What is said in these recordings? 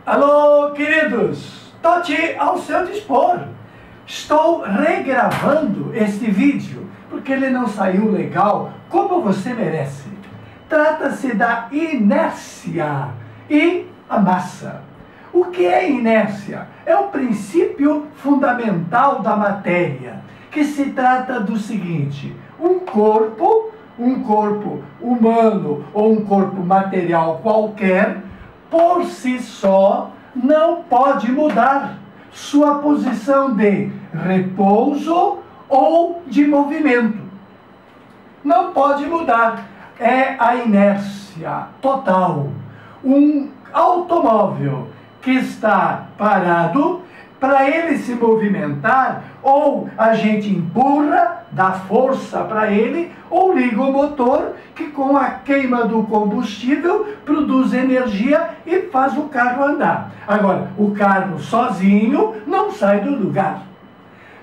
Alô, queridos, estou ao seu dispor. Estou regravando este vídeo, porque ele não saiu legal como você merece. Trata-se da inércia e a massa. O que é inércia? É o princípio fundamental da matéria, que se trata do seguinte: um corpo humano ou um corpo material qualquer, por si só, não pode mudar sua posição de repouso ou de movimento. Não pode mudar. É a inércia total. Um automóvel que está parado, para ele se movimentar, ou a gente empurra, dá força para ele, ou liga o motor, que com a queima do combustível produz energia e faz o carro andar. Agora, o carro sozinho não sai do lugar.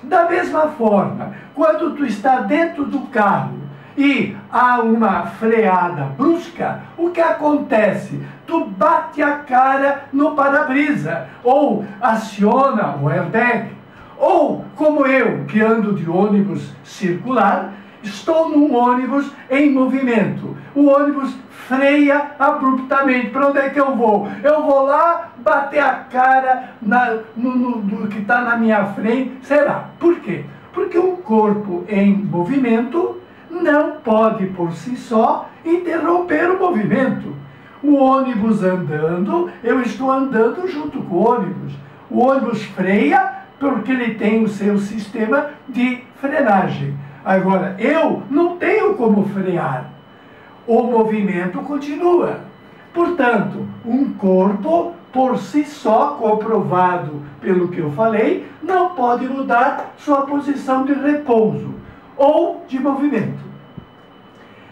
Da mesma forma, quando tu está dentro do carro e há uma freada brusca, o que acontece? Tu bate a cara no para-brisa, ou aciona o airbag, ou como eu, que ando de ônibus circular, estou num ônibus em movimento. O ônibus freia abruptamente. Para onde é que eu vou? Eu vou lá bater a cara no que está na minha frente. Será? Por quê? Porque um corpo em movimento não pode, por si só, interromper o movimento. O ônibus andando, eu estou andando junto com o ônibus. O ônibus freia porque ele tem o seu sistema de frenagem. Agora, eu não tenho como frear. O movimento continua. Portanto, um corpo, por si só, comprovado pelo que eu falei, não pode mudar sua posição de repouso ou de movimento.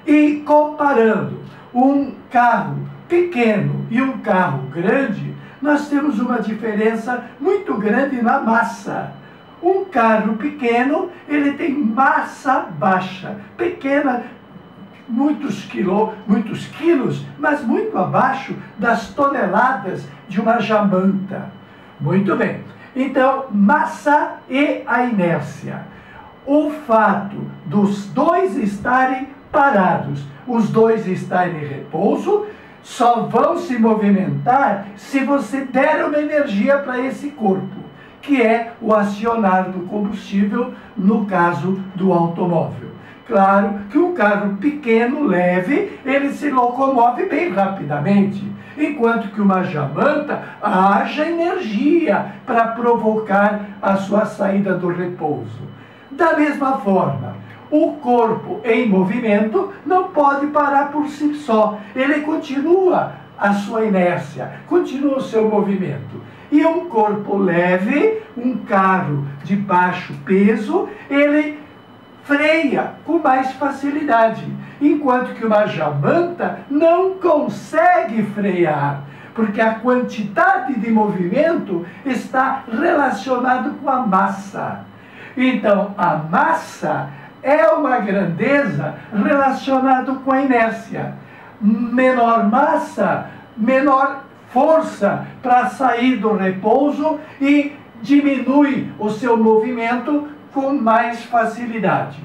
E comparando um carro pequeno e um carro grande, nós temos uma diferença muito grande na massa. Um carro pequeno, ele tem massa baixa, pequena, muitos quilos, mas muito abaixo das toneladas de uma jamanta. Muito bem. Então, massa e a inércia. O fato dos dois estarem parados, os dois estarem em repouso, só vão se movimentar se você der uma energia para esse corpo, que é o acionar do combustível, no caso do automóvel. Claro que um carro pequeno, leve, ele se locomove bem rapidamente, enquanto que uma jamanta haja energia para provocar a sua saída do repouso. Da mesma forma, o corpo em movimento não pode parar por si só. Ele continua a sua inércia, continua o seu movimento. E um corpo leve, um carro de baixo peso, ele freia com mais facilidade, enquanto que uma jamanta não consegue frear, porque a quantidade de movimento está relacionado com a massa. Então, a massa é uma grandeza relacionada com a inércia. Menor massa, menor força para sair do repouso e diminui o seu movimento com mais facilidade.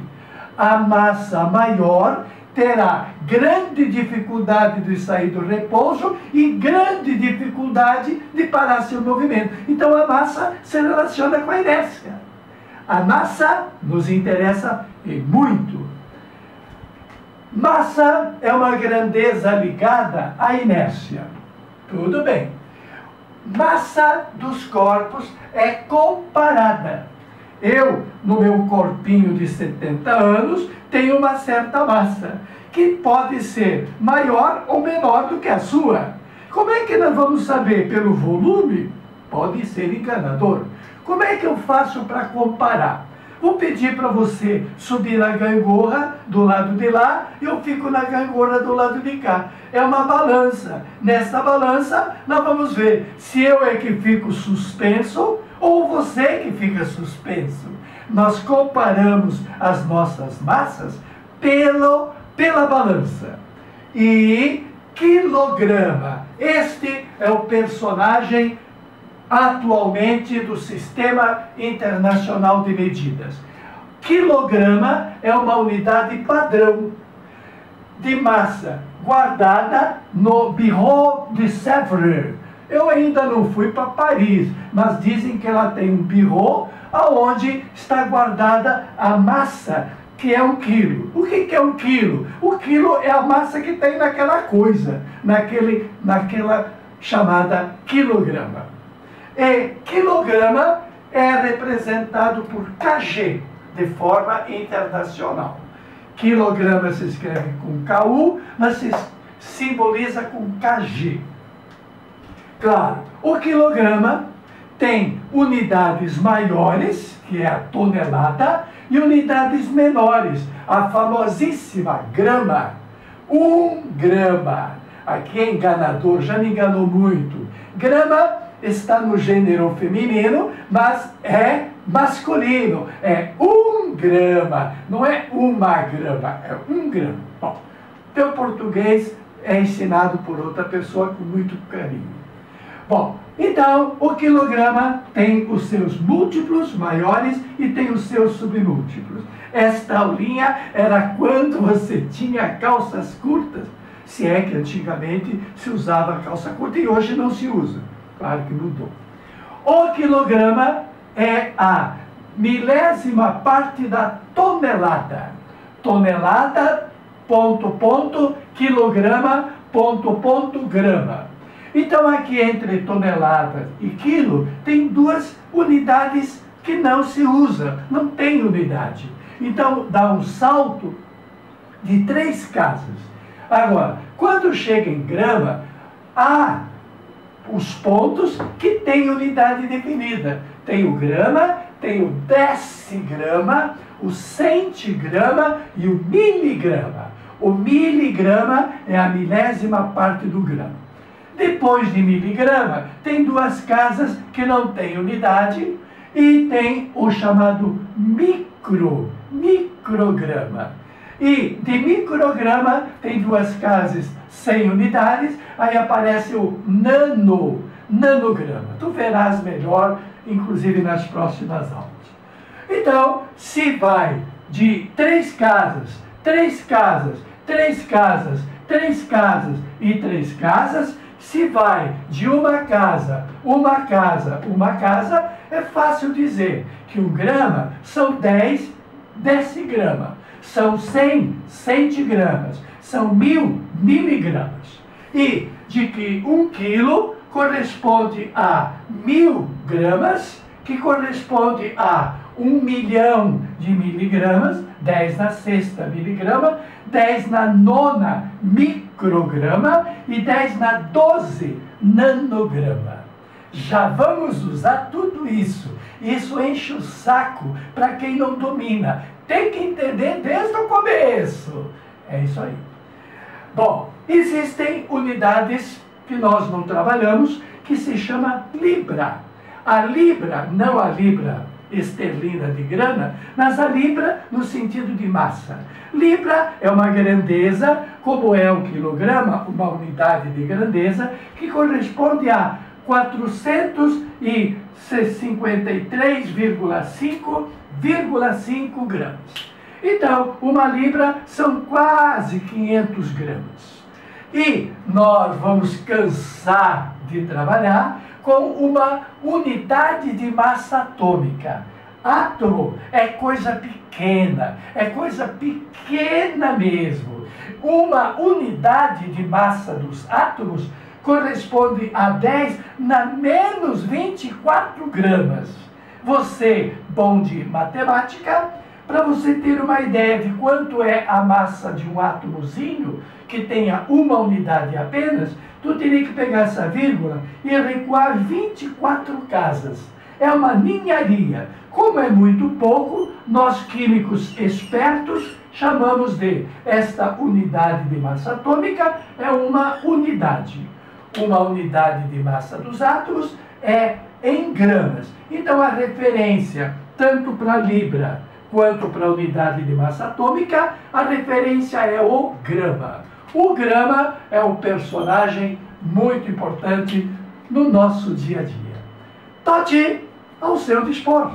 A massa maior terá grande dificuldade de sair do repouso e grande dificuldade de parar seu movimento. Então a massa se relaciona com a inércia. A massa nos interessa e muito. Massa é uma grandeza ligada à inércia. Tudo bem. Massa dos corpos é comparada. Eu, no meu corpinho de 70 anos, tenho uma certa massa, que pode ser maior ou menor do que a sua. Como é que nós vamos saber? Pelo volume? Pode ser enganador. Como é que eu faço para comparar? Vou pedir para você subir na gangorra do lado de lá e eu fico na gangorra do lado de cá. É uma balança. Nessa balança, nós vamos ver se eu é que fico suspenso ou você que fica suspenso. Nós comparamos as nossas massas pela balança. E quilograma este é o personagem atualmente do Sistema Internacional de Medidas. Quilograma é uma unidade padrão de massa guardada no Bureau de Sèvres. Eu ainda não fui para Paris, mas dizem que ela tem um bureau onde está guardada a massa, que é 1 quilo. O que é 1 quilo? O quilo é a massa que tem naquela coisa, naquela chamada quilograma. E quilograma é representado por kg, de forma internacional. Quilograma se escreve com KU, mas se simboliza com KG. Claro, o quilograma tem unidades maiores, que é a tonelada, e unidades menores, a famosíssima grama. 1 grama. Aqui é enganador, já me enganou muito. Grama está no gênero feminino, mas é masculino. É 1 grama, não é 1 grama, é 1 grama. Bom, teu português é ensinado por outra pessoa com muito carinho. Bom, então o quilograma tem os seus múltiplos maiores e tem os seus submúltiplos. Esta aulinha era quando você tinha calças curtas, se é que antigamente se usava calça curta e hoje não se usa. Claro que mudou. O quilograma é a milésima parte da tonelada. Tonelada, quilograma, grama. Então, aqui entre tonelada e quilo, tem 2 unidades que não se usa, não tem unidade. Então, dá um salto de 3 casas. Agora, quando chega em grama, há os pontos que têm unidade definida. Tem o grama, tem o decigrama, o centigrama e o miligrama. O miligrama é a milésima parte do grama. Depois de miligrama, tem 2 casas que não têm unidade e tem o chamado micrograma. E de micrograma tem 2 casas sem unidades, aí aparece o nanograma. Tu verás melhor, inclusive nas próximas aulas. Então, se vai de 3 casas, 3 casas, 3 casas, 3 casas e 3 casas, se vai de uma casa, é fácil dizer que 1 grama são 10 decigramas, são 100 centigramas, são 1000 miligramas. E de que 1 quilo corresponde a 1000 gramas, que corresponde a 1 milhão de miligramas, 10 na 6ª miligrama, 10 na 9ª micrograma e 10 na 12 nanograma. Já vamos usar tudo isso. Isso enche o saco para quem não domina. Tem que entender desde o começo. É isso aí. Bom, existem unidades que nós não trabalhamos, que se chama libra. A libra, não a libra esterlina de grana, mas a libra no sentido de massa. Libra é uma grandeza, como é o quilograma, uma unidade de grandeza, que corresponde a 453,5 gramas. Então, uma libra são quase 500 gramas. E nós vamos cansar de trabalhar com uma unidade de massa atômica. Átomo é coisa pequena mesmo. Uma unidade de massa dos átomos corresponde a 10 na menos 24 gramas. Você, bom de matemática, para você ter uma ideia de quanto é a massa de um átomozinho, que tenha uma unidade apenas, tu teria que pegar essa vírgula e recuar 24 casas. É uma ninharia. Como é muito pouco, nós químicos espertos chamamos de esta unidade de massa atômica é uma unidade. Uma unidade de massa dos átomos é em gramas. Então a referência, tanto para libra quanto para a unidade de massa atômica, a referência é o grama. O grama é um personagem muito importante no nosso dia a dia. Tati, ao seu dispor.